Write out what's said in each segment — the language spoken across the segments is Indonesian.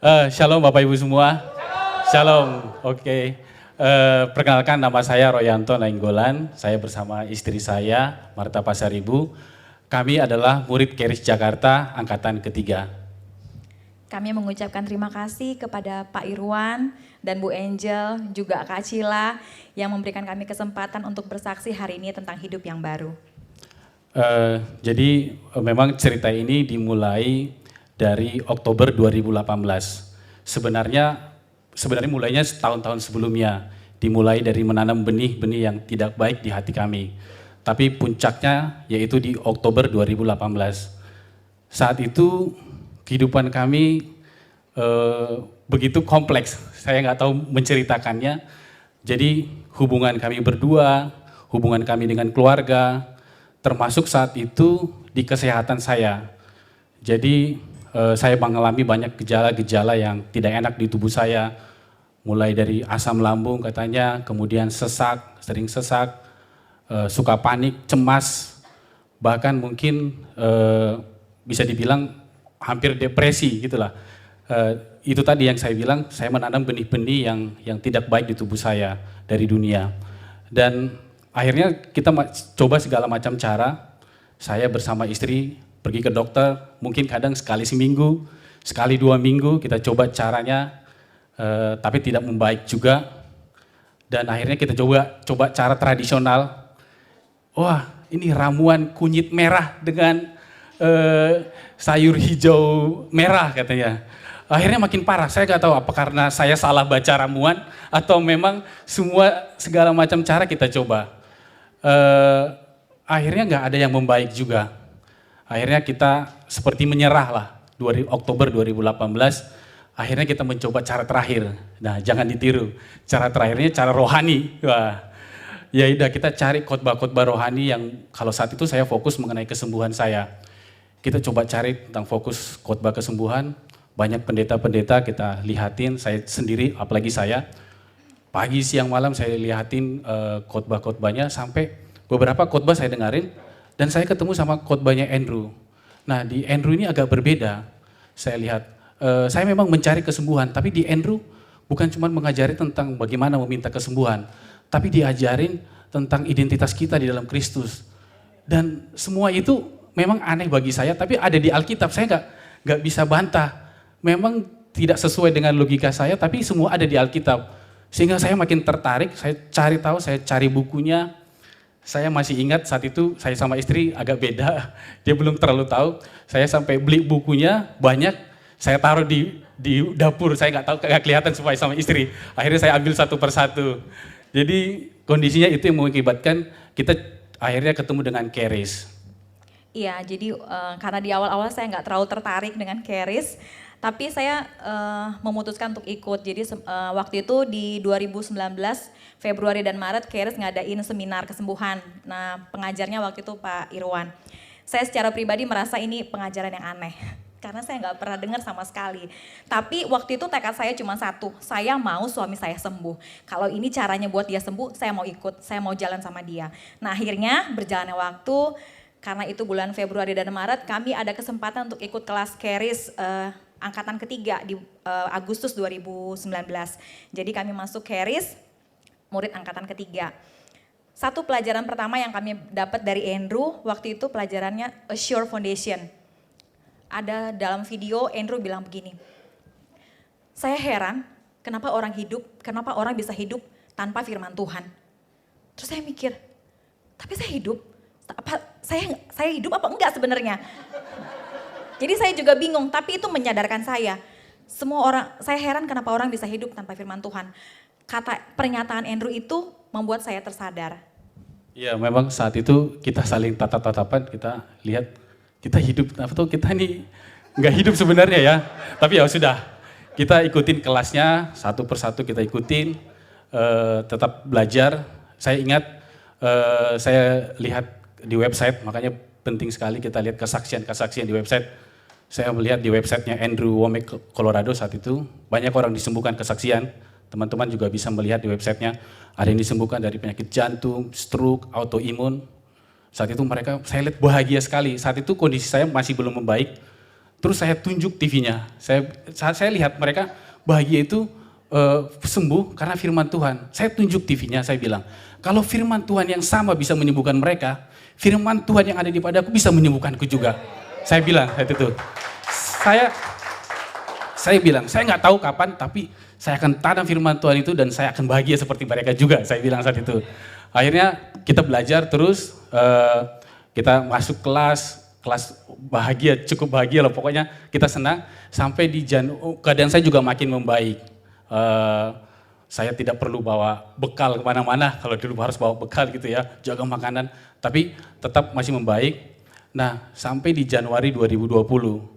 Shalom Bapak Ibu semua. Shalom. Oke. Perkenalkan nama saya Royanto Nainggolan. Saya bersama istri saya Marta Pasaribu. Kami adalah murid Keris Jakarta angkatan ketiga. Kami mengucapkan terima kasih kepada Pak Irwan dan Bu Angel, juga Kak Cila yang memberikan kami kesempatan untuk bersaksi hari ini tentang hidup yang baru. Jadi memang cerita ini dimulai dari Oktober 2018. Sebenarnya mulainya tahun-tahun sebelumnya, dimulai dari menanam benih-benih yang tidak baik di hati kami. Tapi puncaknya yaitu di Oktober 2018. Saat itu kehidupan kami begitu kompleks, saya nggak tahu menceritakannya. Jadi hubungan kami berdua, hubungan kami dengan keluarga, termasuk saat itu di kesehatan saya. Jadi saya mengalami banyak gejala-gejala yang tidak enak di tubuh saya. Mulai dari asam lambung katanya, kemudian sesak, sering sesak, suka panik, cemas, bahkan mungkin bisa dibilang hampir depresi gitulah. Itu tadi yang saya bilang, saya menanam benih-benih yang tidak baik di tubuh saya dari dunia. Dan akhirnya kita coba segala macam cara, saya bersama istri pergi ke dokter, mungkin kadang sekali seminggu, sekali 2 minggu kita coba caranya, tapi tidak membaik juga. Dan akhirnya kita coba cara tradisional. Wah, ini ramuan kunyit merah dengan sayur hijau merah katanya. Akhirnya makin parah, saya nggak tahu apa karena saya salah baca ramuan atau memang segala macam cara kita coba. Akhirnya nggak ada yang membaik juga. Akhirnya kita seperti menyerah lah, Oktober 2018, akhirnya kita mencoba cara terakhir. Nah jangan ditiru, cara terakhirnya cara rohani. Wah, ya udah kita cari khotbah-khotbah rohani yang kalau saat itu saya fokus mengenai kesembuhan saya. Kita coba cari tentang fokus khotbah kesembuhan, banyak pendeta-pendeta kita lihatin, saya sendiri apalagi saya. Pagi, siang, malam saya lihatin khotbah-khotbahnya sampai beberapa khotbah saya dengerin. Dan saya ketemu sama khotbahnya Andrew. Nah di Andrew ini agak berbeda. Saya lihat, saya memang mencari kesembuhan, tapi di Andrew bukan cuma mengajari tentang bagaimana meminta kesembuhan, tapi diajarin tentang identitas kita di dalam Kristus. Dan semua itu memang aneh bagi saya, tapi ada di Alkitab. Saya nggak bisa bantah. Memang tidak sesuai dengan logika saya, tapi semua ada di Alkitab. Sehingga saya makin tertarik, saya cari tahu, saya cari bukunya. Saya masih ingat saat itu saya sama istri agak beda, dia belum terlalu tahu. Saya sampai beli bukunya banyak, saya taruh di dapur, saya nggak kelihatan supaya sama istri. Akhirnya saya ambil satu persatu. Jadi kondisinya itu yang mengakibatkan kita akhirnya ketemu dengan Keris. Iya, jadi karena di awal-awal saya nggak terlalu tertarik dengan Keris, tapi saya memutuskan untuk ikut. Jadi waktu itu di 2019 Februari dan Maret Keris ngadain seminar kesembuhan. Nah pengajarnya waktu itu Pak Irwan. Saya secara pribadi merasa ini pengajaran yang aneh. Karena saya nggak pernah dengar sama sekali. Tapi waktu itu tekad saya cuma satu, saya mau suami saya sembuh. Kalau ini caranya buat dia sembuh, saya mau ikut, saya mau jalan sama dia. Nah akhirnya berjalannya waktu, karena itu bulan Februari dan Maret, kami ada kesempatan untuk ikut kelas Keris angkatan ketiga di Agustus 2019. Jadi kami masuk Keris, murid angkatan ketiga. Satu pelajaran pertama yang kami dapat dari Andrew, waktu itu pelajarannya A Sure Foundation. Ada dalam video Andrew bilang begini, saya heran kenapa orang bisa hidup tanpa firman Tuhan. Terus saya mikir, tapi saya hidup, saya hidup apa enggak sebenarnya? Jadi saya juga bingung, tapi itu menyadarkan saya. Saya heran kenapa orang bisa hidup tanpa firman Tuhan. Kata pernyataan Andrew itu membuat saya tersadar. Ya memang saat itu kita saling tatap-tatapan, kita lihat kita hidup, atau kita ini nggak hidup sebenarnya ya. Tapi ya sudah, kita ikutin kelasnya satu persatu kita ikutin, tetap belajar. Saya ingat saya lihat di website, makanya penting sekali kita lihat kesaksian-kesaksian di website. Saya melihat di websitenya Andrew Wommack Colorado saat itu, banyak orang disembuhkan kesaksian. Teman-teman juga bisa melihat di websitenya, ada yang disembuhkan dari penyakit jantung, stroke, autoimun. Saat itu saya lihat bahagia sekali. Saat itu kondisi saya masih belum membaik. terus saya tunjuk TV-nya. Saya lihat mereka bahagia itu sembuh karena firman Tuhan. Saya tunjuk TV-nya, saya bilang, kalau firman Tuhan yang sama bisa menyembuhkan mereka, firman Tuhan yang ada di padaku bisa menyembuhkanku juga. Saya bilang saat itu. Saya bilang, saya nggak tahu kapan, tapi saya akan tanam firman Tuhan itu dan saya akan bahagia seperti mereka juga. Saya bilang saat itu. Akhirnya kita belajar terus, kita masuk kelas bahagia, cukup bahagia lah pokoknya. Kita senang sampai di keadaan saya juga makin membaik. Saya tidak perlu bawa bekal kemana-mana, kalau dulu harus bawa bekal gitu ya, jaga makanan, tapi tetap masih membaik. Nah, sampai di Januari 2020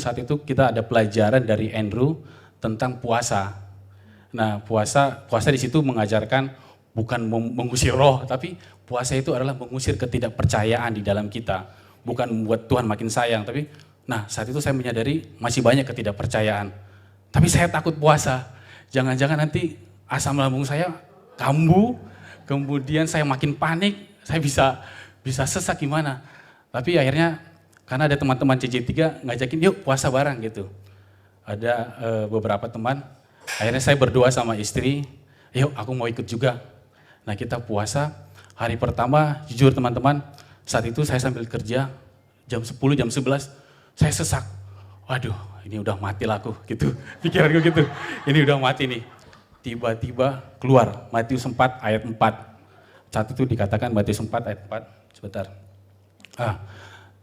saat itu kita ada pelajaran dari Andrew tentang puasa. Nah, puasa di situ mengajarkan bukan mengusir roh, tapi puasa itu adalah mengusir ketidakpercayaan di dalam kita. Bukan membuat Tuhan makin sayang, tapi nah saat itu saya menyadari masih banyak ketidakpercayaan. Tapi saya takut puasa, jangan-jangan nanti asam lambung saya kambuh, kemudian saya makin panik, saya bisa sesak gimana. Tapi akhirnya karena ada teman-teman CJ3 ngajakin yuk puasa bareng gitu. Ada beberapa teman, akhirnya saya berdoa sama istri, yuk aku mau ikut juga. Nah kita puasa, hari pertama jujur teman-teman, saat itu saya sambil kerja, jam 10, jam 11, saya sesak. Waduh, ini udah mati lah aku, gitu. Pikiranku gitu, ini udah mati nih. Tiba-tiba keluar, Matius 4 ayat 4. Saat itu dikatakan Matius 4 ayat 4, sebentar.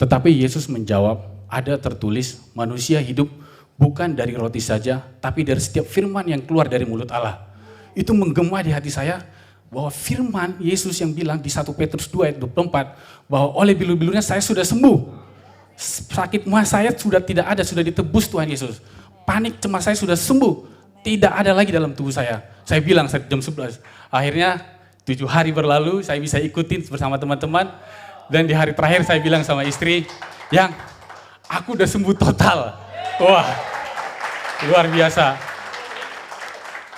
Tetapi Yesus menjawab, ada tertulis, manusia hidup bukan dari roti saja, tapi dari setiap firman yang keluar dari mulut Allah. Itu menggema di hati saya, bahwa firman Yesus yang bilang di 1 Petrus 2 ayat 24, bahwa oleh bilur-bilurnya saya sudah sembuh. Sakit mah saya sudah tidak ada, sudah ditebus Tuhan Yesus. Panik cemas saya sudah sembuh, tidak ada lagi dalam tubuh saya. Saya bilang saat jam 11. Akhirnya 7 hari berlalu, saya bisa ikutin bersama teman-teman. Dan di hari terakhir saya bilang sama istri, yang aku udah sembuh total. Wah, luar biasa.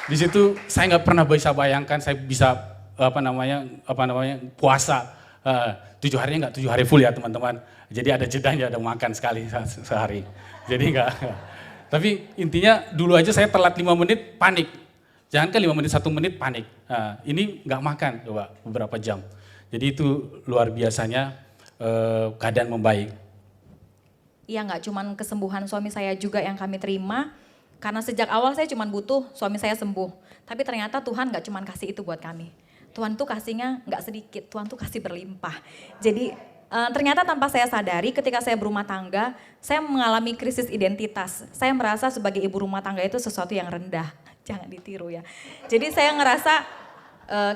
Di situ saya nggak pernah bisa bayangkan saya bisa puasa 7 harinya nggak 7 hari full ya teman-teman. Jadi ada jedanya, ada makan sekali sehari. Jadi nggak. Tapi intinya dulu aja saya telat 5 menit panik. Jangan kan 5 menit 1 menit panik. Nah, ini nggak makan coba beberapa jam. Jadi itu luar biasanya keadaan membaik. Iya, nggak cuman kesembuhan suami saya juga yang kami terima. Karena sejak awal saya cuma butuh suami saya sembuh. Tapi ternyata Tuhan nggak cuma kasih itu buat kami. Tuhan tuh kasihnya nggak sedikit, Tuhan tuh kasih berlimpah. Jadi ternyata tanpa saya sadari ketika saya berumah tangga, saya mengalami krisis identitas. Saya merasa sebagai ibu rumah tangga itu sesuatu yang rendah. Jangan ditiru ya. Jadi saya ngerasa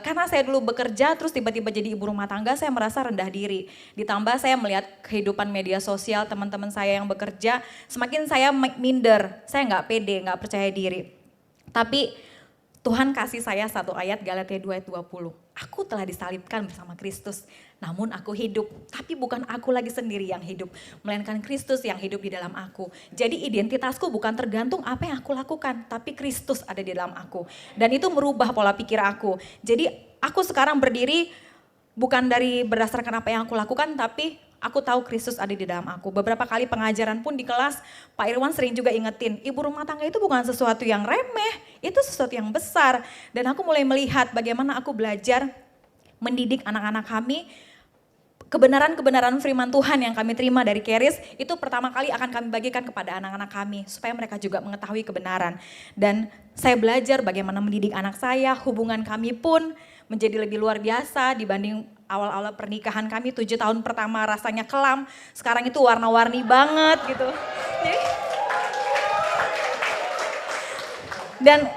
karena saya dulu bekerja terus tiba-tiba jadi ibu rumah tangga, saya merasa rendah diri. Ditambah saya melihat kehidupan media sosial teman-teman saya yang bekerja, semakin saya minder, saya nggak pede, nggak percaya diri. Tapi Tuhan kasih saya satu ayat Galatia 2 ayat 20. Aku telah disalibkan bersama Kristus, namun aku hidup. Tapi bukan aku lagi sendiri yang hidup, melainkan Kristus yang hidup di dalam aku. Jadi identitasku bukan tergantung apa yang aku lakukan, tapi Kristus ada di dalam aku. Dan itu merubah pola pikir aku. Jadi aku sekarang berdiri bukan dari berdasarkan apa yang aku lakukan, tapi aku tahu Kristus ada di dalam aku. Beberapa kali pengajaran pun di kelas, Pak Irwan sering juga ingetin, ibu rumah tangga itu bukan sesuatu yang remeh, itu sesuatu yang besar. Dan aku mulai melihat bagaimana aku belajar mendidik anak-anak kami, kebenaran-kebenaran firman Tuhan yang kami terima dari Keris, itu pertama kali akan kami bagikan kepada anak-anak kami, supaya mereka juga mengetahui kebenaran. Dan saya belajar bagaimana mendidik anak saya, hubungan kami pun menjadi lebih luar biasa dibanding awal-awal pernikahan kami. 7 tahun pertama rasanya kelam, sekarang itu warna-warni banget gitu. Dan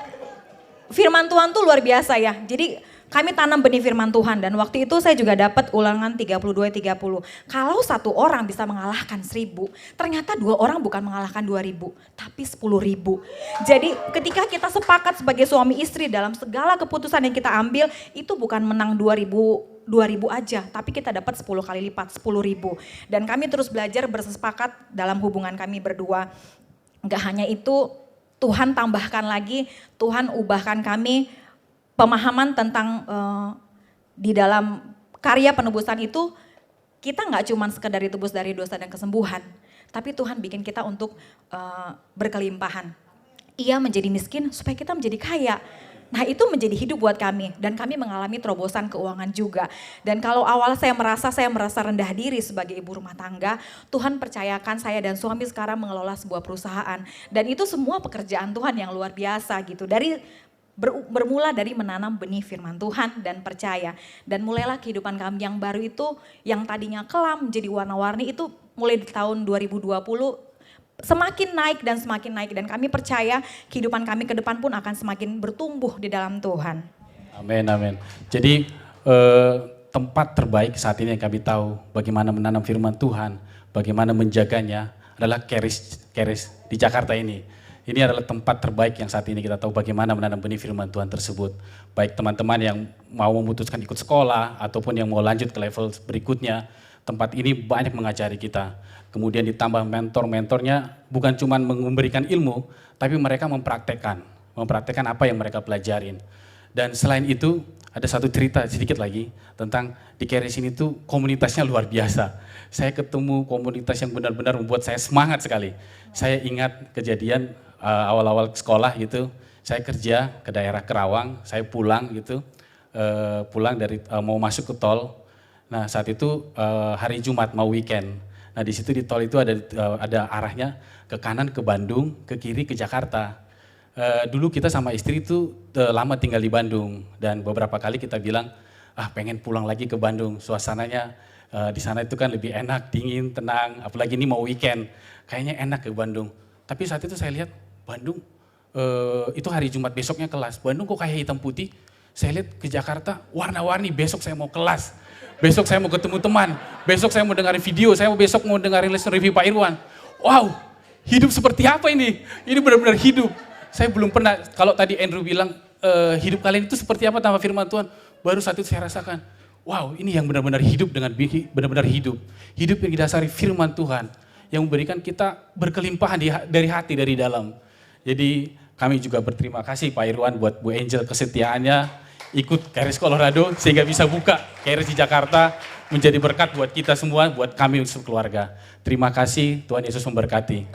firman Tuhan tuh luar biasa ya. Jadi kami tanam benih firman Tuhan dan waktu itu saya juga dapat Ulangan 32:30. Kalau satu orang bisa mengalahkan 1000, ternyata 2 orang bukan mengalahkan 2000, tapi 10.000. Jadi ketika kita sepakat sebagai suami istri dalam segala keputusan yang kita ambil, itu bukan menang 2000 aja, tapi kita dapat 10 kali lipat, 10.000. Dan kami terus belajar bersepakat dalam hubungan kami berdua. Gak hanya itu, Tuhan tambahkan lagi, Tuhan ubahkan kami pemahaman tentang di dalam karya penebusan itu, kita gak cuma sekedar ditebus dari dosa dan kesembuhan, tapi Tuhan bikin kita untuk berkelimpahan. Ia menjadi miskin supaya kita menjadi kaya. Nah itu menjadi hidup buat kami dan kami mengalami terobosan keuangan juga. Dan kalau awal saya merasa rendah diri sebagai ibu rumah tangga, Tuhan percayakan saya dan suami sekarang mengelola sebuah perusahaan. Dan itu semua pekerjaan Tuhan yang luar biasa gitu. Bermula dari menanam benih firman Tuhan dan percaya. Dan mulailah kehidupan kami yang baru itu, yang tadinya kelam menjadi warna-warni itu mulai di tahun 2020 semakin naik dan kami percaya kehidupan kami ke depan pun akan semakin bertumbuh di dalam Tuhan. Amin, amin. Jadi tempat terbaik saat ini yang kami tahu bagaimana menanam firman Tuhan, bagaimana menjaganya adalah Keris di Jakarta ini. Ini adalah tempat terbaik yang saat ini kita tahu bagaimana menanam benih firman Tuhan tersebut. Baik teman-teman yang mau memutuskan ikut sekolah ataupun yang mau lanjut ke level berikutnya, tempat ini banyak mengajari kita. Kemudian ditambah mentor-mentornya bukan cuma memberikan ilmu, tapi mereka mempraktekkan apa yang mereka pelajarin. Dan selain itu ada satu cerita sedikit lagi tentang di Keris ini tuh komunitasnya luar biasa. Saya ketemu komunitas yang benar-benar membuat saya semangat sekali. Saya ingat kejadian awal-awal sekolah gitu, saya kerja ke daerah Kerawang, saya pulang gitu, pulang dari mau masuk ke tol. Nah saat itu hari Jumat mau weekend. Nah di situ di tol itu ada arahnya ke kanan ke Bandung, ke kiri ke Jakarta. Dulu kita sama istri itu lama tinggal di Bandung dan beberapa kali kita bilang, pengen pulang lagi ke Bandung. Suasananya di sana itu kan lebih enak, dingin, tenang. Apalagi ini mau weekend, kayaknya enak ke Bandung. Tapi saat itu saya lihat Bandung, itu hari Jumat besoknya kelas. Bandung kok kayak hitam putih. Saya lihat ke Jakarta warna-warni. Besok saya mau kelas. Besok saya mau ketemu teman, besok saya mau dengerin video, besok mau dengerin lesson review Pak Irwan. Wow, hidup seperti apa ini? Ini benar-benar hidup. Saya belum pernah, kalau tadi Andrew bilang, hidup kalian itu seperti apa tanpa firman Tuhan? Baru saat itu saya rasakan, wow ini yang benar-benar hidup dengan benar-benar hidup. Hidup yang didasari firman Tuhan, yang memberikan kita berkelimpahan dari hati, dari dalam. Jadi kami juga berterima kasih Pak Irwan buat Bu Angel kesetiaannya, ikut Keris Colorado sehingga bisa buka Keris di Jakarta, menjadi berkat buat kita semua, buat kami sekeluarga. Terima kasih, Tuhan Yesus memberkati.